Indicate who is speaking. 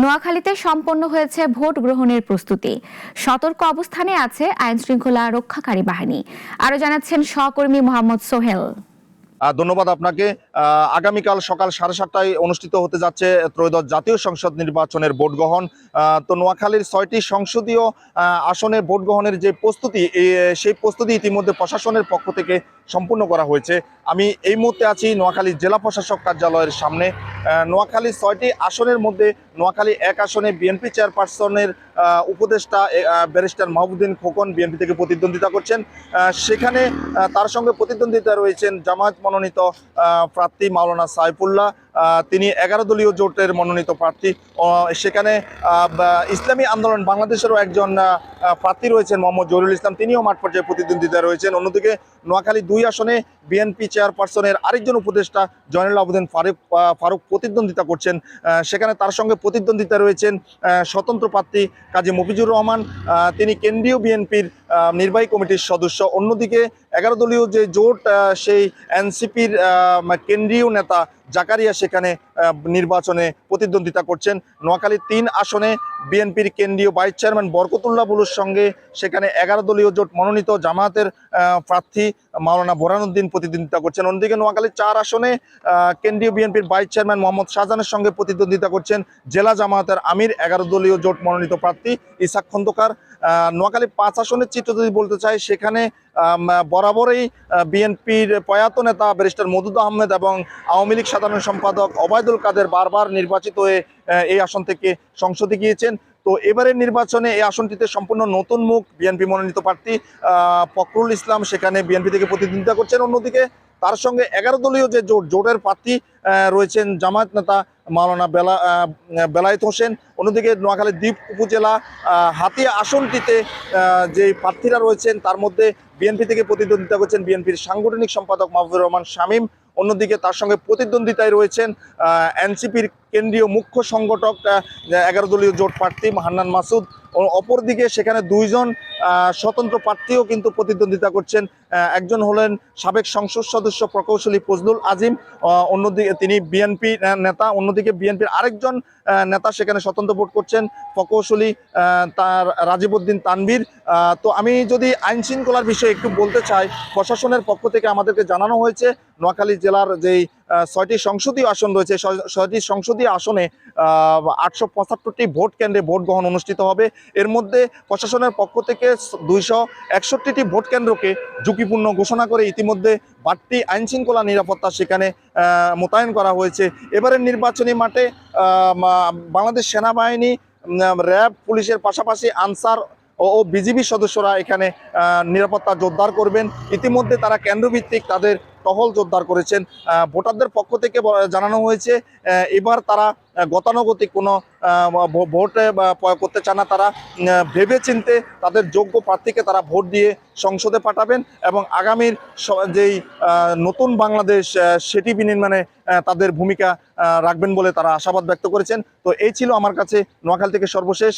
Speaker 1: নোয়াখালীতে সম্পন্ন হয়েছে ভোট গ্রহণের প্রস্তুতি। সতর্ক অবস্থানে আছে আইন শৃঙ্খলা রক্ষাকারী বাহিনী। আরো জানাচ্ছেন সহকর্মী মোহাম্মদ সোহেল।
Speaker 2: ধন্যবাদ আপনাকে। আগামীকাল সকাল 7:30টায় অনুষ্ঠিত হতে যাচ্ছে ত্রয়োদশ জাতীয় সংসদ নির্বাচনের ভোট গ্রহণ। তো নোয়াখালীর 6টি সংসদীয় আসনের ভোট গ্রহণের যে প্রস্তুতি, সেই প্রস্তুতি ইতিমধ্যে প্রশাসনের পক্ষ থেকে সম্পূর্ণ করা হয়েছে। আমি এই মুহূর্তে আছি নোয়াখালী জেলা প্রশাসক কার্যালয়ের সামনে। নোয়াখালীর 6টি আসনের মধ্যে নোয়াখালী 1 আসনে বিএনপি চেয়ারপারসনের উপদেষ্টা ব্যারিস্টার মাহবুবুদ্দিন খোকন বিএনপি থেকে প্রতিদ্বন্দ্বিতা করছেন। সেখানে তার সঙ্গে প্রতিদ্বন্দ্বিতা রয়েছেন জামায়াত মনোনীত প্রার্থী মাওলানা সাইফুল্লাহ, তিনি 11 দলীয় জোটের মনোনীত প্রার্থী। সেখানে ইসলামী আন্দোলন বাংলাদেশেরও একজন প্রার্থী রয়েছেন মোহাম্মদ জহিরুল ইসলাম, তিনিও মাঠ পর্যায়ে প্রতিদ্বন্দ্বিতা রয়েছেন। অন্যদিকে নোয়াখালী 2 আসনে বিএনপি চেয়ারপারসনের আরেকজন উপদেষ্টা জয়নুল আবেদিন ফারুক প্রতিদ্বন্দ্বিতা করছেন। সেখানে তার সঙ্গে প্রতিদ্বন্দ্বিতা রয়েছেন স্বতন্ত্র প্রার্থী কাজী মফিজুর রহমান, তিনি কেন্দ্রীয় বিএনপির নির্বাহী কমিটির সদস্য। অন্যদিকে 11 দলীয় যে জোট, সেই এনসিপির কেন্দ্রীয় নেতা জাকারিয়া সেখানে নির্বাচনে প্রতিদ্বন্দ্বিতা করছেন। নোয়াখালী 3 আসনে বিএনপির কেন্দ্রীয় ভাইস চেয়ারম্যান বরকতুল্লাহ বুলুর সঙ্গে সেখানে 11 দলীয় জোট মনোনীত জামায়াতের প্রার্থী মাওলানা বোরহানউদ্দিন প্রতিদ্বন্দ্বিতা করছেন। অন্যদিকে নোয়াখালী 4 আসনে কেন্দ্রীয় বিএনপির ভাইস চেয়ারম্যান মোহাম্মদ শাহজাহানের সঙ্গে প্রতিদ্বন্দ্বিতা করছেন জেলা জামায়াতের আমির 11 দলীয় জোট মনোনীত প্রার্থী ইসাক খন্দকার। নোয়াখালী 5 আসনের চিত্র যদি বলতে চাই, সেখানে বরাবরই বিএনপির প্রয়াত নেতা ব্যারিস্টার মওদুদ আহমেদ এবং আওয়ামী লীগ সাধারণ সম্পাদক ওবায়দুল কাদের বারবার নির্বাচিত হয়ে এই আসন থেকে সংসদে গিয়েছেন। তো এবারের নির্বাচনে এই আসনটিতে সম্পূর্ণ নতুন মুখ বিএনপি মনোনীত প্রার্থী ফখরুল ইসলাম সেখানে বিএনপি থেকে প্রতিদ্বন্দ্বিতা করছেন। অন্যদিকে তার সঙ্গে 11 দলীয় যে জোটের প্রার্থী রয়েছেন জামায়াত নেতা মাওলানা বেলায়েত হোসেন। অন্যদিকে নোয়াখালী দ্বীপ উপজেলা হাতিয়া আসনটিতে যে প্রার্থীরা রয়েছেন তার মধ্যে বিএনপি থেকে প্রতিদ্বন্দ্বিতা করছেন বিএনপির সাংগঠনিক সম্পাদক মাহবুবুর রহমান শামীম। অন্যদিকে তার সঙ্গে প্রতিদ্বন্দ্বিতায় রয়েছেন এনসিপির কেন্দ্রীয় মুখ্য সংগঠক 11 দলীয় জোট প্রার্থী হান্নান মাসুদ। অপরদিকে সেখানে 2 জন স্বতন্ত্র প্রার্থীও কিন্তু প্রতিদ্বন্দ্বিতা করছেন। একজন হলেন সাবেক সংসদ সদস্য প্রকৌশলী ফজলুল আজিম, অন্যদিকে তিনি বিএনপি নেতা। অন্যদিকে বিএনপির আরেকজন নেতা সেখানে স্বতন্ত্র ভোট করছেন প্রকৌশলী তার রাজীবউদ্দিন তানভীর। তো আমি যদি আইন শৃঙ্খলার বিষয়ে একটু বলতে চাই, প্রশাসনের পক্ষ থেকে আমাদেরকে জানানো হয়েছে নোয়াখালী জেলার যেই 6টি সংসদীয় আসন রয়েছে, 6টি সংসদীয় আসনে 875টি ভোট কেন্দ্রে ভোট গ্রহণ অনুষ্ঠিত হবে। এর মধ্যে প্রশাসনের পক্ষ থেকে 261টি ভোট কেন্দ্রকে ঝুঁকিপূর্ণ ঘোষণা করে ইতিমধ্যে বাড়তি আইন শৃঙ্খলা নিরাপত্তা সেখানে মোতায়েন করা হয়েছে। এবারের নির্বাচনী মাঠে বাংলাদেশ সেনাবাহিনী, র্যাব, পুলিশের পাশাপাশি আনসার ও বিজিবি সদস্যরা এখানে নিরাপত্তা জোরদার করবেন। ইতিমধ্যে তারা কেন্দ্রভিত্তিক তাদের টহল জোরদার করেছেন। ভোটারদের পক্ষ থেকে জানানো হয়েছে এবার তারা গতানুগতিক কোনো ভোটে প্রয়োগ করতে চান না। তারা ভেবে চিনতে তাদের যোগ্য প্রার্থীকে তারা ভোট দিয়ে সংসদে পাঠাবেন এবং আগামীর যেই নতুন বাংলাদেশ সেটি বিনির্মাণে তাদের ভূমিকা রাখবেন বলে তারা আশাবাদ ব্যক্ত করেছেন। তো এই ছিল আমার কাছে নোয়াখালী থেকে সর্বশেষ